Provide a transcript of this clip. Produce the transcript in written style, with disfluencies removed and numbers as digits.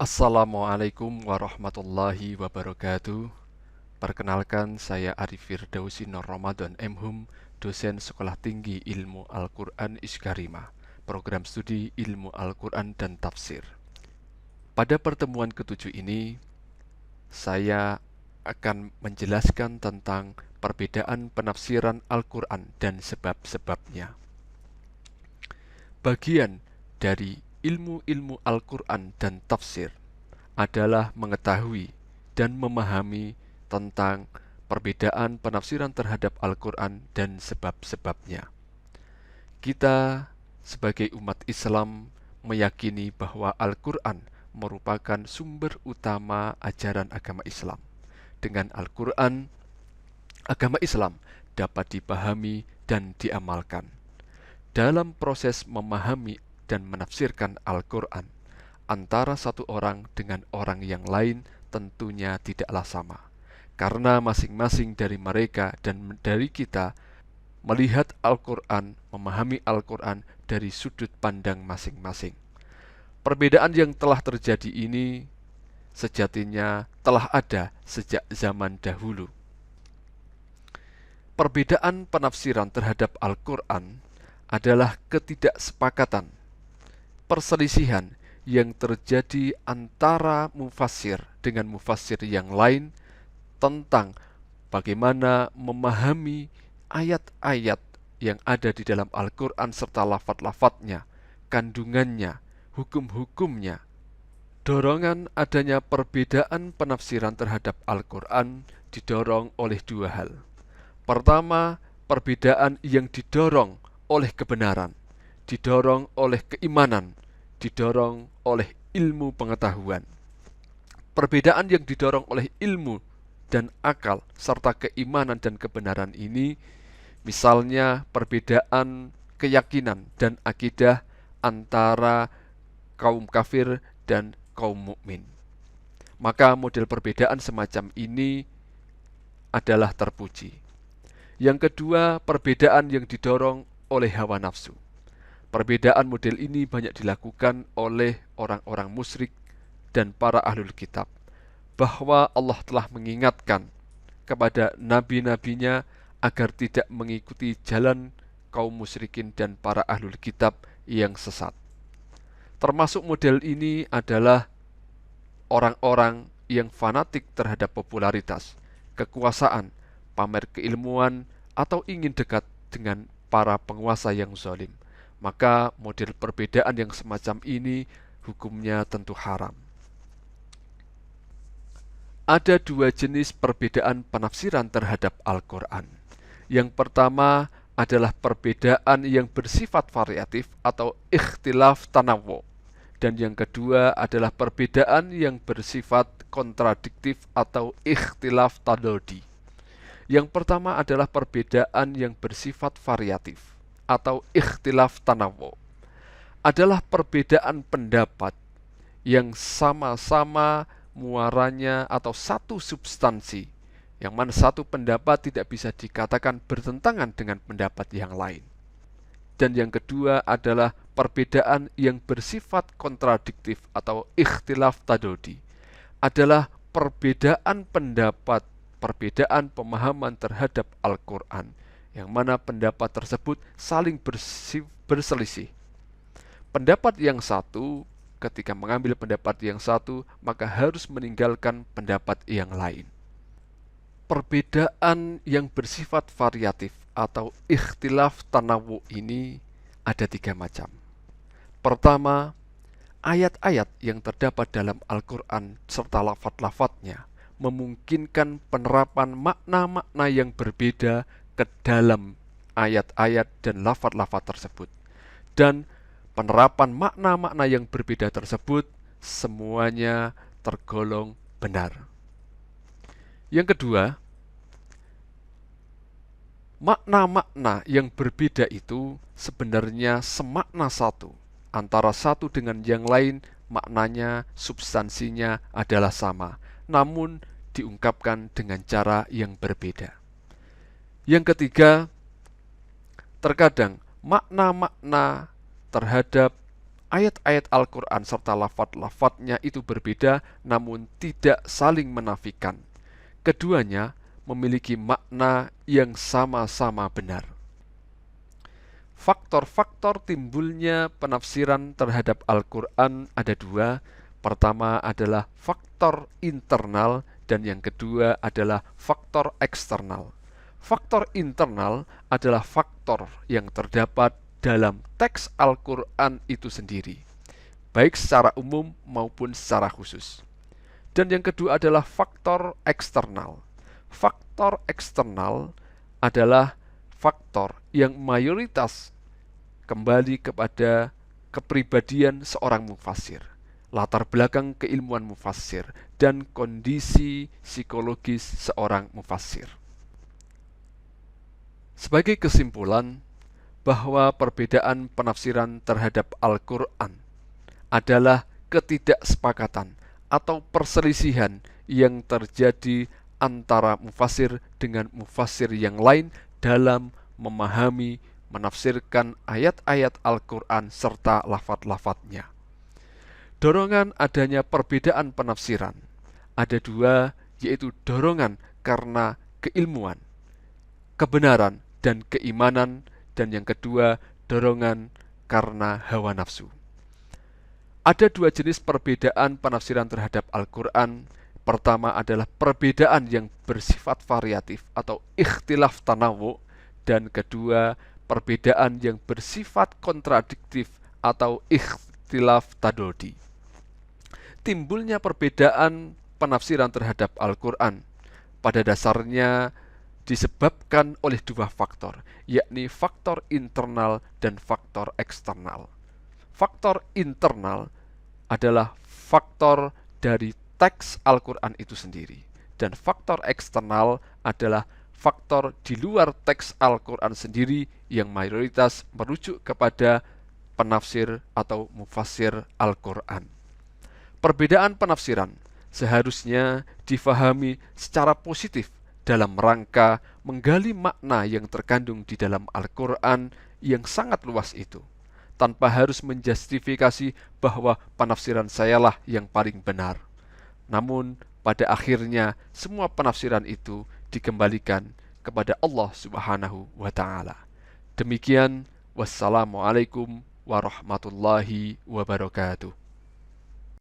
Assalamualaikum warahmatullahi wabarakatuh. Perkenalkan, saya Arif Firdausi Nur Ramadan MHum, dosen Sekolah Tinggi Ilmu Al-Quran Iskarima, program studi Ilmu Al-Quran dan Tafsir. Pada pertemuan ketujuh ini, saya akan menjelaskan tentang perbedaan penafsiran Al-Quran dan sebab-sebabnya. Bagian dari ilmu-ilmu Al-Quran dan tafsir adalah mengetahui dan memahami tentang perbedaan penafsiran terhadap Al-Quran dan sebab-sebabnya. Kita sebagai umat Islam meyakini bahwa Al-Quran merupakan sumber utama ajaran agama Islam. Dengan Al-Quran, agama Islam dapat dipahami dan diamalkan. Dalam proses memahami dan menafsirkan Al-Quran, antara satu orang dengan orang yang lain tentunya tidaklah sama, karena masing-masing dari mereka dan dari kita melihat Al-Quran, memahami Al-Quran dari sudut pandang masing-masing. Perbedaan yang telah terjadi ini sejatinya telah ada sejak zaman dahulu. Perbedaan penafsiran terhadap Al-Quran adalah ketidaksepakatan, perselisihan yang terjadi antara mufassir dengan mufassir yang lain tentang bagaimana memahami ayat-ayat yang ada di dalam Al-Quran serta lafaz-lafaznya, kandungannya, hukum-hukumnya. Dorongan adanya perbedaan penafsiran terhadap Al-Quran didorong oleh dua hal. Pertama, perbedaan yang didorong oleh kebenaran, didorong oleh keimanan, didorong oleh ilmu pengetahuan. Perbedaan yang didorong oleh ilmu dan akal serta keimanan dan kebenaran ini, misalnya perbedaan keyakinan dan akidah antara kaum kafir dan kaum mukmin. Maka model perbedaan semacam ini adalah terpuji. Yang kedua, perbedaan yang didorong oleh hawa nafsu. Perbedaan model ini banyak dilakukan oleh orang-orang musyrik dan para ahlul kitab, bahwa Allah telah mengingatkan kepada nabi-nabinya agar tidak mengikuti jalan kaum musyrikin dan para ahlul kitab yang sesat. Termasuk model ini adalah orang-orang yang fanatik terhadap popularitas, kekuasaan, pamer keilmuan, atau ingin dekat dengan para penguasa yang zalim. Maka model perbedaan yang semacam ini hukumnya tentu haram. Ada dua jenis perbedaan penafsiran terhadap Al-Quran. Yang pertama adalah perbedaan yang bersifat variatif atau ikhtilaf tanawwu. Dan yang kedua adalah perbedaan yang bersifat kontradiktif atau ikhtilaf tadodi. Yang pertama adalah perbedaan yang bersifat variatif atau ikhtilaf tanawwu. Adalah perbedaan pendapat yang sama-sama muaranya atau satu substansi, yang mana satu pendapat tidak bisa dikatakan bertentangan dengan pendapat yang lain. Dan yang kedua adalah perbedaan yang bersifat kontradiktif atau ikhtilaf tadodi. Adalah perbedaan pendapat, perbedaan pemahaman terhadap Al-Quran, yang mana pendapat tersebut saling berselisih. Pendapat yang satu, ketika mengambil pendapat yang satu, maka harus meninggalkan pendapat yang lain. Perbedaan yang bersifat variatif atau ikhtilaf tanawwu ini ada tiga macam. Pertama, ayat-ayat yang terdapat dalam Al-Quran serta lafaz-lafaznya memungkinkan penerapan makna-makna yang berbeda ke dalam ayat-ayat dan lafaz-lafaz tersebut. Dan penerapan makna-makna yang berbeda tersebut semuanya tergolong benar. Yang kedua, makna-makna yang berbeda itu sebenarnya semakna satu. Antara satu dengan yang lain, maknanya, substansinya adalah sama, namun diungkapkan dengan cara yang berbeda. Yang ketiga, terkadang makna-makna terhadap ayat-ayat Al-Quran serta lafaz-lafaznya itu berbeda namun tidak saling menafikan. Keduanya memiliki makna yang sama-sama benar. Faktor-faktor timbulnya penafsiran terhadap Al-Quran ada dua. Pertama adalah faktor internal dan yang kedua adalah faktor eksternal. Faktor internal adalah faktor yang terdapat dalam teks Al-Quran itu sendiri, baik secara umum maupun secara khusus. Dan yang kedua adalah faktor eksternal. Faktor eksternal adalah faktor yang mayoritas kembali kepada kepribadian seorang mufassir, latar belakang keilmuan mufassir, dan kondisi psikologis seorang mufassir. Sebagai kesimpulan, bahwa perbedaan penafsiran terhadap Al-Quran adalah ketidaksepakatan atau perselisihan yang terjadi antara mufassir dengan mufassir yang lain dalam memahami, menafsirkan ayat-ayat Al-Quran serta lafaz-lafaznya. Dorongan adanya perbedaan penafsiran ada dua, yaitu dorongan karena keilmuan, kebenaran, dan keimanan, dan yang kedua dorongan karena hawa nafsu. Ada dua jenis perbedaan penafsiran terhadap Al-Quran. Pertama adalah perbedaan yang bersifat variatif atau ikhtilaf tanawu, dan kedua perbedaan yang bersifat kontradiktif atau ikhtilaf tadodi. Timbulnya perbedaan penafsiran terhadap Al-Quran pada dasarnya disebabkan oleh dua faktor, yakni faktor internal dan faktor eksternal. Faktor internal adalah faktor dari teks Al-Quran itu sendiri, dan faktor eksternal adalah faktor di luar teks Al-Quran sendiri yang mayoritas merujuk kepada penafsir atau mufassir Al-Quran. Perbedaan penafsiran seharusnya difahami secara positif dalam rangka menggali makna yang terkandung di dalam Al-Quran yang sangat luas itu, tanpa harus menjustifikasi bahwa penafsiran sayalah yang paling benar. Namun, pada akhirnya semua penafsiran itu dikembalikan kepada Allah Subhanahu wa Ta'ala. Demikian, wassalamualaikum warahmatullahi wabarakatuh.